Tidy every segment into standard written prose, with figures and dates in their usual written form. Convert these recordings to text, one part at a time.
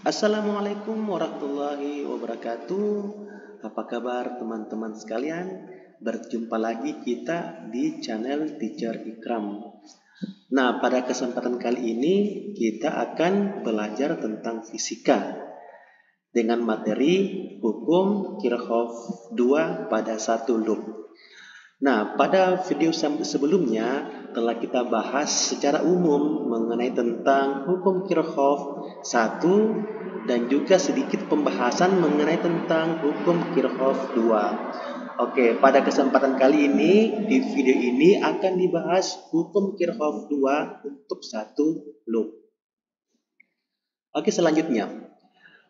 Assalamualaikum warahmatullahi wabarakatuh. Apa kabar teman-teman sekalian? Berjumpa lagi kita di channel Teacher Ikram. Nah, pada kesempatan kali ini kita akan belajar tentang fisika dengan materi hukum Kirchhoff 2 pada satu loop. Nah, pada video sebelumnya telah kita bahas secara umum mengenai tentang hukum Kirchhoff 1 dan juga sedikit pembahasan mengenai tentang hukum Kirchhoff 2. Oke, pada kesempatan kali ini di video ini akan dibahas hukum Kirchhoff 2 untuk satu loop. Oke, selanjutnya.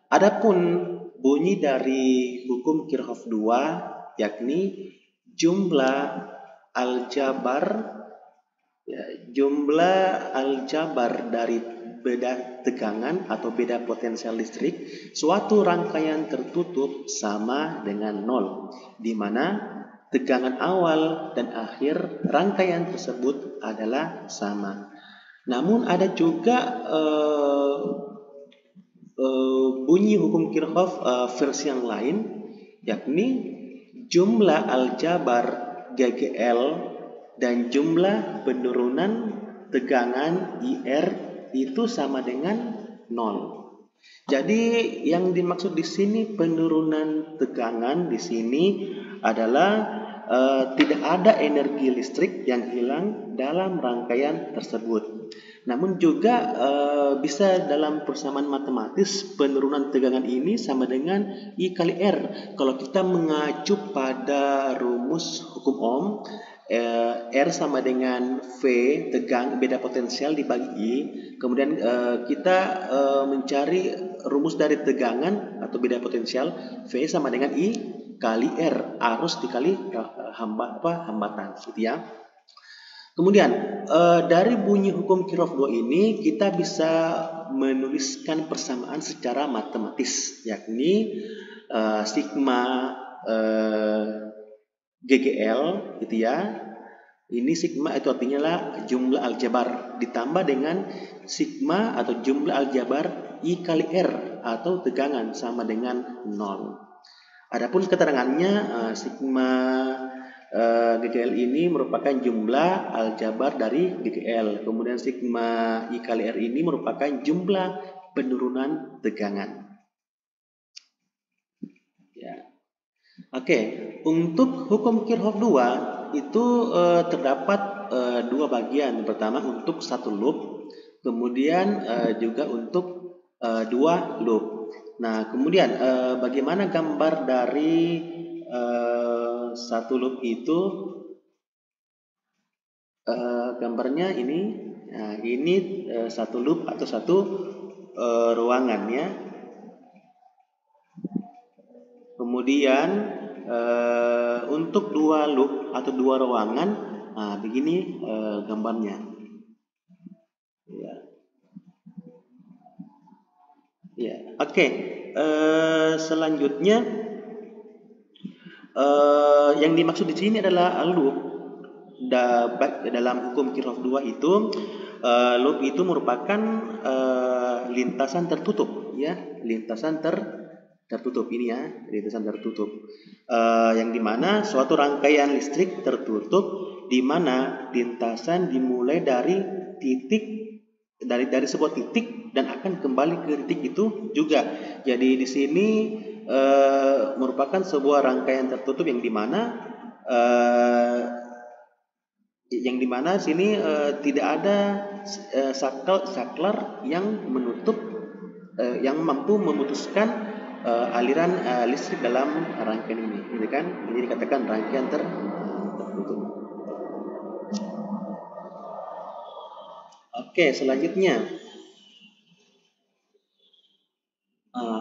Adapun bunyi dari hukum Kirchhoff 2 yakni jumlah aljabar dari beda tegangan atau beda potensial listrik suatu rangkaian tertutup sama dengan 0, di mana tegangan awal dan akhir rangkaian tersebut adalah sama. Namun ada juga bunyi hukum Kirchhoff versi yang lain, yakni jumlah aljabar GGL dan jumlah penurunan tegangan IR itu sama dengan 0. Jadi yang dimaksud di sini penurunan tegangan di sini adalah tidak ada energi listrik yang hilang dalam rangkaian tersebut. Namun juga bisa dalam persamaan matematis penurunan tegangan ini sama dengan I kali R. Kalau kita mengacu pada rumus hukum Ohm, R sama dengan V tegang beda potensial dibagi I. Kemudian kita mencari rumus dari tegangan atau beda potensial, V sama dengan I kali R, arus dikali hambatan, gitu ya. Kemudian dari bunyi hukum Kirchhoff 2 ini kita bisa menuliskan persamaan secara matematis, yakni sigma GGL, gitu ya. Ini sigma itu artinya lah jumlah aljabar ditambah dengan sigma atau jumlah aljabar I kali R atau tegangan sama dengan 0. Adapun keterangannya sigma GGL ini merupakan jumlah aljabar dari GGL. Kemudian sigma I kali R ini merupakan jumlah penurunan tegangan. Ya. Oke, untuk hukum Kirchhoff 2 itu terdapat dua bagian. Pertama untuk satu loop, kemudian juga untuk dua loop. Nah, kemudian bagaimana gambar dari satu loop itu? Gambarnya ini, nah, ini satu loop atau satu ruangan ya. Kemudian untuk dua loop atau dua ruangan, nah begini gambarnya. Ya. Ya, oke. Selanjutnya yang dimaksud di sini adalah loop. Dalam hukum Kirchhoff 2 itu loop itu merupakan lintasan tertutup, ya, lintasan tertutup ini ya, lintasan tertutup yang dimana suatu rangkaian listrik tertutup di mana lintasan dimulai dari titik dari sebuah titik dan akan kembali ke titik itu juga. Jadi di sini merupakan sebuah rangkaian tertutup yang dimana sini tidak ada saklar yang menutup yang mampu memutuskan aliran listrik dalam rangkaian ini, gitu kan? Ini dikatakan rangkaian tertutup. Oke, selanjutnya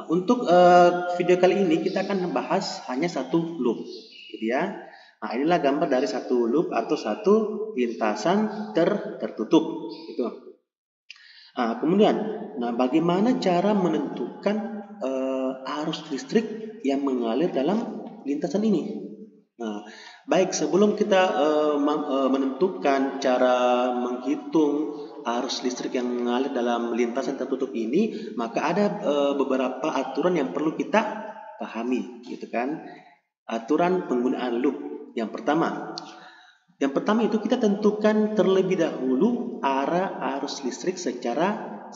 untuk video kali ini kita akan membahas hanya satu loop, gitu ya. Nah, inilah gambar dari satu loop atau satu lintasan tertutup, gitu. Nah, kemudian, bagaimana cara menentukan arus listrik yang mengalir dalam lintasan ini? Nah, baik sebelum kita menentukan cara menghitung arus listrik yang mengalir dalam lintasan tertutup ini, maka ada beberapa aturan yang perlu kita pahami, gitu kan? Aturan penggunaan loop. Yang pertama itu kita tentukan terlebih dahulu arah arus listrik secara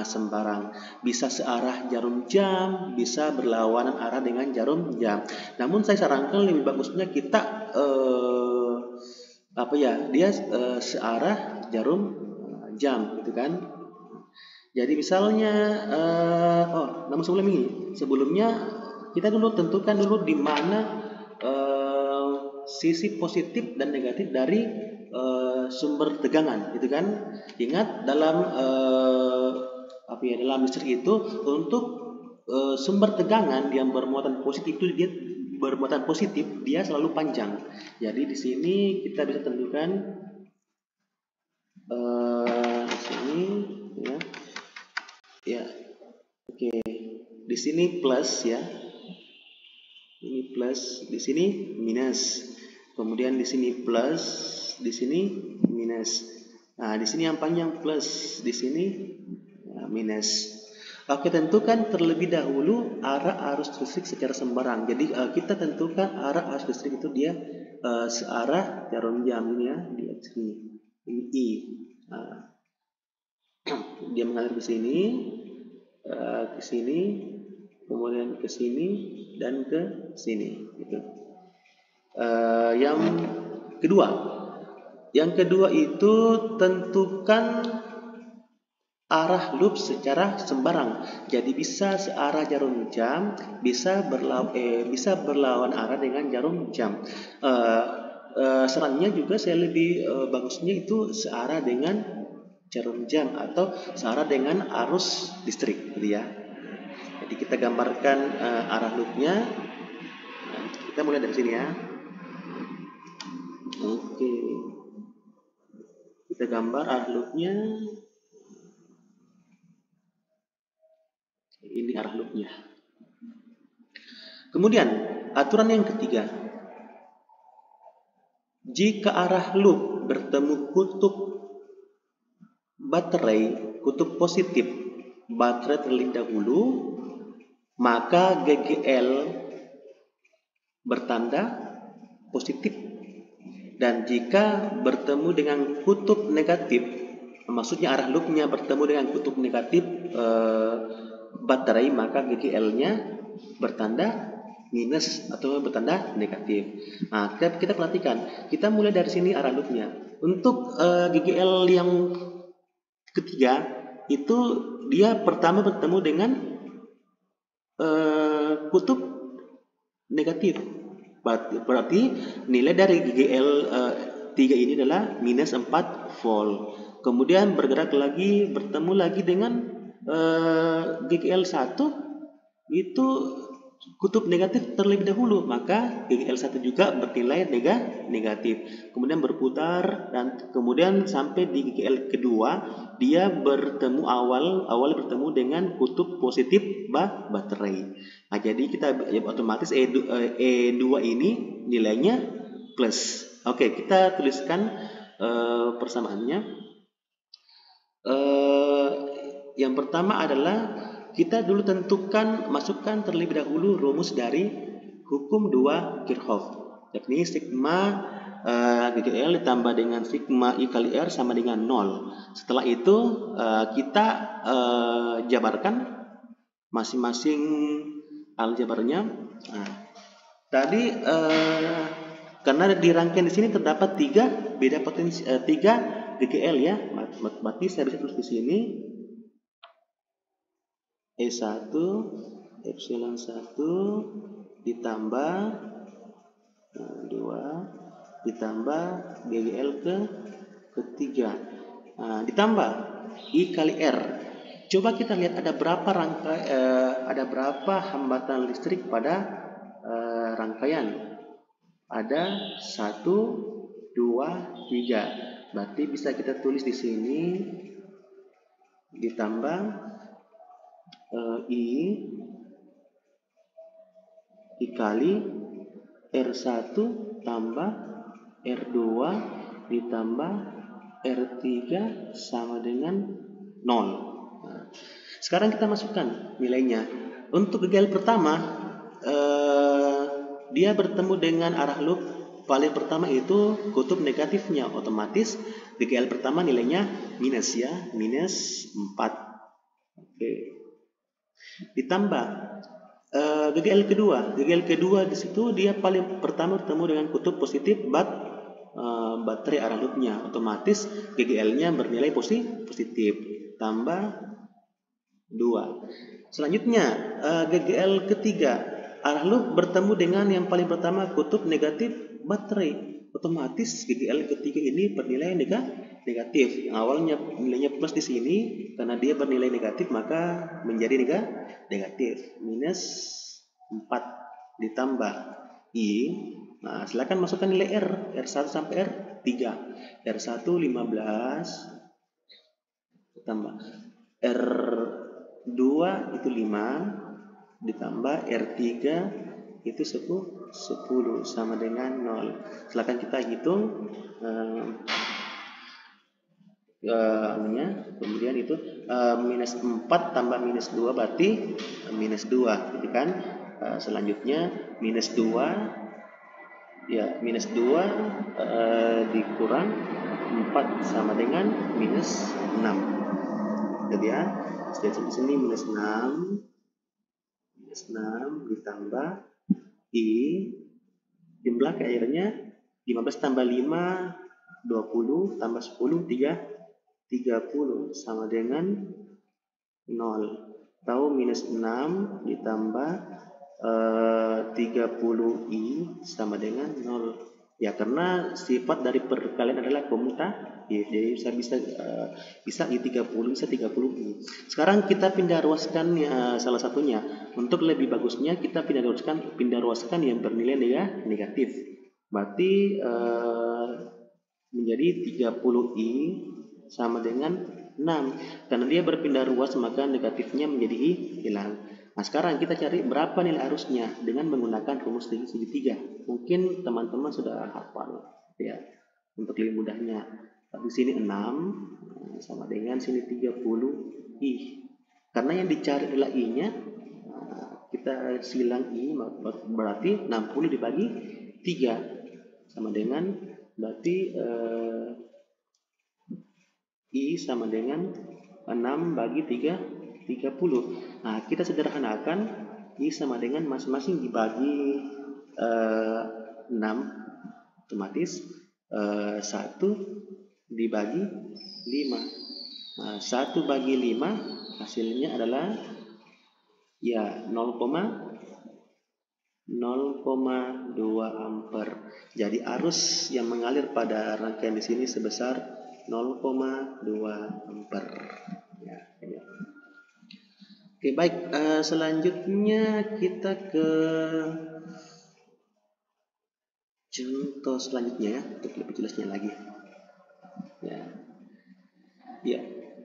sembarang. Bisa searah jarum jam, bisa berlawanan arah dengan jarum jam. Namun saya sarankan lebih bagusnya kita searah jarum jam, gitu kan? Jadi misalnya namun sebelumnya kita dulu tentukan dulu di mana sisi positif dan negatif dari sumber tegangan, gitu kan? Ingat dalam dalam listrik itu untuk sumber tegangan yang bermuatan positif dia selalu panjang. Jadi di sini kita bisa tentukan di sini ya. Oke. Di sini plus ya. Ini plus, di sini minus. Kemudian di sini plus, di sini minus. Nah, di sini yang panjang plus, di sini minus. Oke, tentukan terlebih dahulu arah arus listrik secara sembarang. Jadi kita tentukan arah arus listrik itu dia searah jarum jam ini ya, di sini. Ini I. Dia mengalir ke sini, kemudian ke sini dan ke sini, gitu. Yang kedua itu tentukan arah loop secara sembarang. Jadi bisa searah jarum jam, bisa berlawan arah dengan jarum jam. Sarannya juga saya lebih bagusnya itu searah dengan jarum jam atau searah dengan arus listrik, gitu ya. Jadi kita gambarkan arah loopnya. Kita mulai dari sini ya. Oke. Kita gambar arah loopnya. Ini arah loopnya. Kemudian aturan yang ketiga, jika arah loop bertemu kutub positif baterai terlebih dahulu, maka GGL bertanda positif. Dan jika bertemu dengan kutub negatif, maksudnya arah loopnya bertemu dengan kutub negatif baterai, maka GGL-nya bertanda minus atau bertanda negatif. Nah, kita perhatikan, kita mulai dari sini arah loopnya. Untuk GGL yang ketiga itu dia pertama bertemu dengan kutub negatif. Berarti nilai dari GGL 3 ini adalah minus 4 volt. Kemudian bergerak lagi, bertemu lagi dengan GGL 1 itu kutub negatif terlebih dahulu, maka GGL 1 juga bernilai negatif. Kemudian berputar dan kemudian sampai di GGL kedua dia bertemu awal bertemu dengan kutub positif baterai. Nah, jadi kita otomatis E2 ini nilainya plus. Oke, kita tuliskan persamaannya. Yang pertama adalah kita dulu masukkan terlebih dahulu rumus dari hukum 2 Kirchhoff, yakni sigma GGL ditambah dengan sigma I kali R sama dengan 0. Setelah itu kita jabarkan masing-masing aljabarnya. Nah, tadi karena di rangkaian di sini terdapat 3 GGL ya, berarti saya bisa tulis di sini E1 epsilon 1 ditambah 2 ditambah GGL ketiga, ditambah I kali R. Coba kita lihat ada berapa hambatan listrik pada rangkaian. Ada 1, 2, 3. Berarti bisa kita tulis di sini ditambah I kali R1 tambah R2 ditambah R3 sama dengan 0. Nah, sekarang kita masukkan nilainya. Untuk GGL pertama, dia bertemu dengan arah loop paling pertama itu kutub negatifnya, otomatis GGL pertama nilainya minus ya, minus 4. Oke. Ditambah GGL kedua di situ dia paling pertama bertemu dengan kutub positif baterai arah loopnya, otomatis GGL-nya bernilai positif, tambah 2. Selanjutnya GGL ketiga, arah loop bertemu dengan yang paling pertama kutub negatif baterai, otomatis GGL ketiga ini bernilai negatif. Yang awalnya nilainya plus di sini, karena dia bernilai negatif maka menjadi negatif, minus 4 ditambah I. Nah, silakan masukkan nilai R1 sampai R3. R1 15 ditambah R2 itu 5 ditambah R3 itu 10 sama dengan 0. Silakan kita hitung kemudian itu minus 4 tambah minus 2 berarti minus 2 gitu kan. Selanjutnya minus 2 ya, minus 2 dikurang 4 sama dengan minus 6. Jadi ya, di sini minus 6 ditambah I, jumlah cairnya 15 tambah 5 20 tambah 10 30 sama dengan 0. Tahu minus 6 ditambah 30i sama dengan 0. Ya, karena sifat dari perkalian adalah komutatif, jadi bisa i 30, bisa 30i. Sekarang kita pindah ruaskan salah satunya. Untuk lebih bagusnya kita pindah ruaskan yang bernilai negatif. Berarti menjadi 30i sama dengan 6. Karena dia berpindah ruas maka negatifnya menjadi i hilang. Nah, sekarang kita cari berapa nilai arusnya dengan menggunakan rumus segitiga. Mungkin teman-teman sudah hafal ya. Untuk lebih mudahnya, di sini 6 sama dengan sini 30i. Karena yang dicari adalah i-nya, kita silang i berarti 60 dibagi 3 sama dengan berarti I sama dengan 6 bagi 30. Nah, kita sederhanakan I sama dengan masing-masing dibagi 6, otomatis 1 dibagi 5. Nah, 1 bagi 5 hasilnya adalah ya 0,2 ampere. Jadi arus yang mengalir pada rangkaian di sini sebesar 0,2 ampere. Ya. Oke, baik. Selanjutnya kita ke contoh selanjutnya ya, untuk lebih jelasnya lagi. Ya,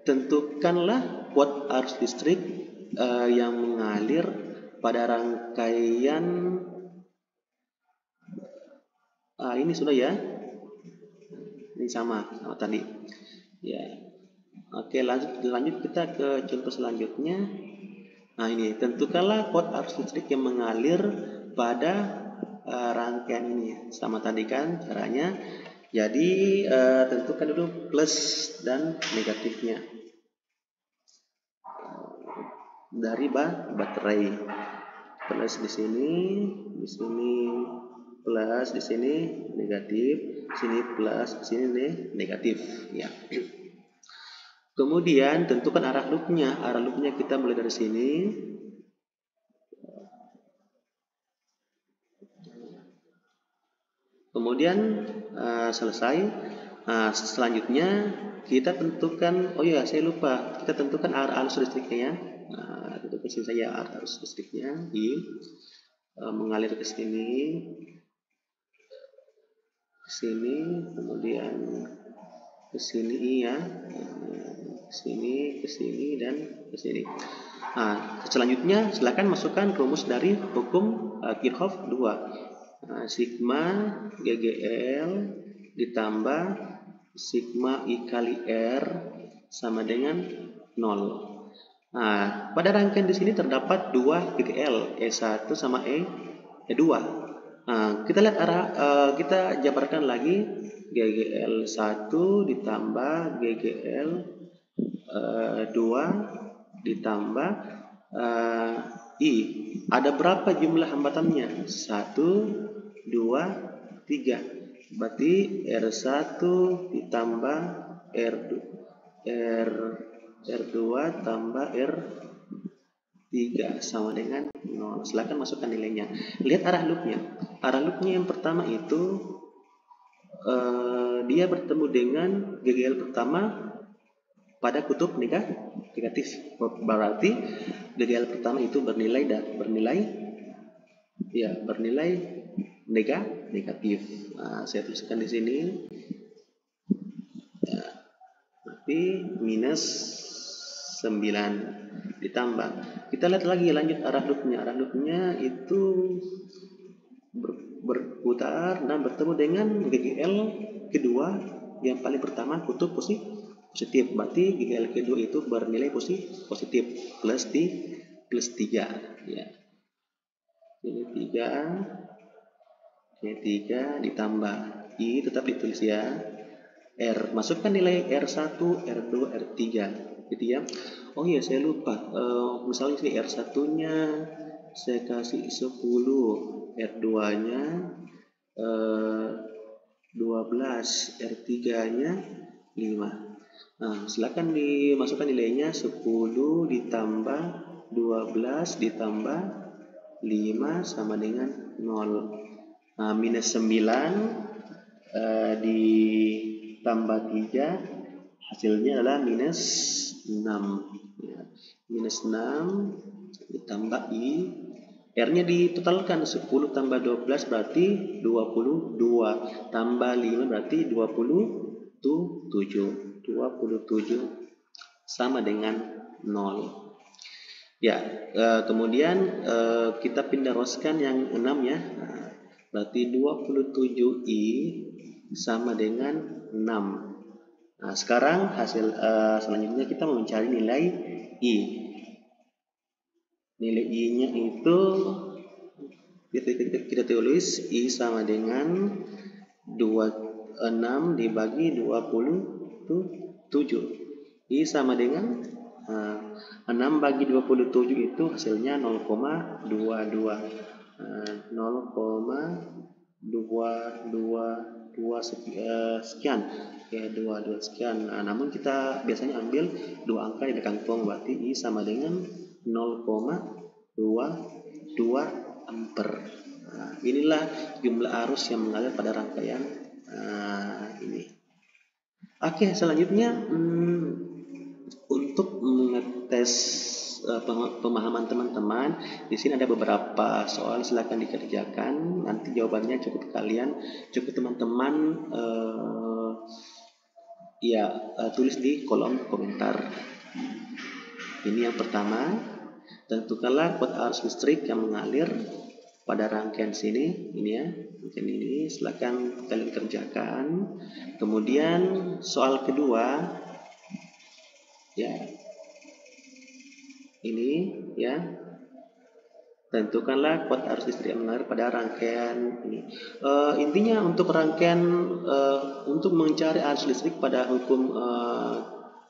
tentukanlah kuot arus listrik yang mengalir pada rangkaian. Ini sudah ya. Ini sama tadi. Ya. Oke, lanjut kita ke contoh selanjutnya. Nah, ini tentukanlah kuot arus listrik yang mengalir pada rangkaian ini. Sama tadi kan caranya. Jadi tentukan dulu plus dan negatifnya dari baterai. Plus di sini plus, di sini negatif, sini plus, sini negatif ya. Kemudian tentukan arah loopnya. Arah loopnya kita mulai dari sini. Kemudian selesai. Selanjutnya kita tentukan, oh ya saya lupa, kita tentukan arah arus listriknya ya. Tentukan sini saja arah arus listriknya mengalir ke sini, kemudian ke sini ya, ke sini dan ke sini. Selanjutnya silakan masukkan rumus dari hukum Kirchhoff 2. Sigma GGL ditambah sigma I kali R sama dengan 0. Nah, pada rangkaian di sini terdapat 2 GGL, E1 sama E2. Nah, kita lihat kita jabarkan lagi GGL 1 ditambah GGL 2 ditambah I. Ada berapa jumlah hambatannya? 1, 2, 3. Berarti R1 ditambah R2 tambah R3 sama dengan 0. Silakan masukkan nilainya. Lihat arah loopnya. Arah loopnya yang pertama itu dia bertemu dengan GGL pertama pada kutub negatif. Berarti GGL pertama itu bernilai negatif. Nah, saya tuliskan di sini. Ya, berarti minus 9 ditambah. Kita lihat lagi lanjut arah loopnya. Arah loopnya itu berputar dan bertemu dengan GGL kedua yang paling pertama kutub positif. Berarti GGL kedua itu bernilai positif plus 3 ya. Ini 3 ditambah I tetap ditulis ya. R masukkan nilai R1, R2, R3 gitu ya. Oh iya saya lupa. Misalnya sini R1-nya saya kasih 10, R2-nya 12, R3-nya 5. Nah, silakan dimasukkan nilainya 10 ditambah 12 ditambah 5 sama dengan 0. Nah, minus 9 ditambah 3 hasilnya adalah minus 6 ya. Minus 6 ditambah I, R-nya ditotalkan 10 tambah 12 berarti 22 tambah 5 berarti 27 sama dengan 0 ya. Kemudian kita pindah roskan yang 6 ya. Nah, berarti 27I sama dengan 6. Nah, sekarang hasil selanjutnya kita mau mencari nilai I. Nilai I-nya itu kita tulis I sama dengan 26 dibagi 27. I sama dengan 6 bagi 27 itu hasilnya 0,22. 0,222 sekian ya, 22 sekian. Nah, namun kita biasanya ambil 2 angka di belakang tong, berarti I sama dengan 0,22 ampere. Nah, inilah jumlah arus yang mengalir pada rangkaian ini. Oke, selanjutnya untuk mengetes pemahaman teman-teman, di sini ada beberapa soal, silakan dikerjakan. Nanti jawabannya cukup teman-teman tulis di kolom komentar. Ini yang pertama, tentukanlah kuota arus listrik yang mengalir pada rangkaian sini, ini ya, mungkin ini, silakan kalian kerjakan. Kemudian soal kedua, ya, ini ya, tentukanlah kuota arus listrik yang mengalir pada rangkaian ini. Intinya untuk rangkaian untuk mencari arus listrik pada hukum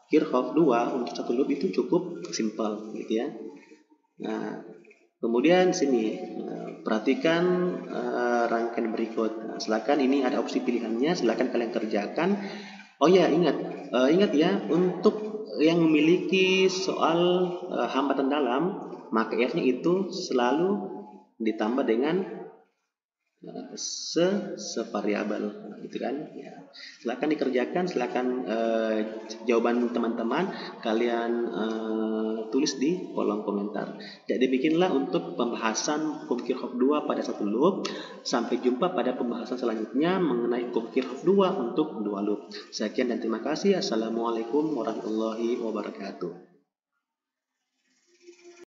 Kirchhoff 2 untuk satu loop itu cukup simpel gitu ya. Nah, kemudian sini perhatikan rangkaian berikut. Nah, silakan ini ada opsi pilihannya, silakan kalian kerjakan. Oh ya, ingat ya, untuk yang memiliki soal hambatan dalam, maka R-nya itu selalu ditambah dengan sevariabel gitu kan ya. Silakan dikerjakan, silakan jawaban teman-teman kalian tulis di kolom komentar. Jadi bikinlah untuk pembahasan hukum Kirchhoff 2 pada satu loop. Sampai jumpa pada pembahasan selanjutnya mengenai hukum Kirchhoff 2 untuk dua loop. Sekian dan terima kasih. Assalamualaikum warahmatullahi wabarakatuh.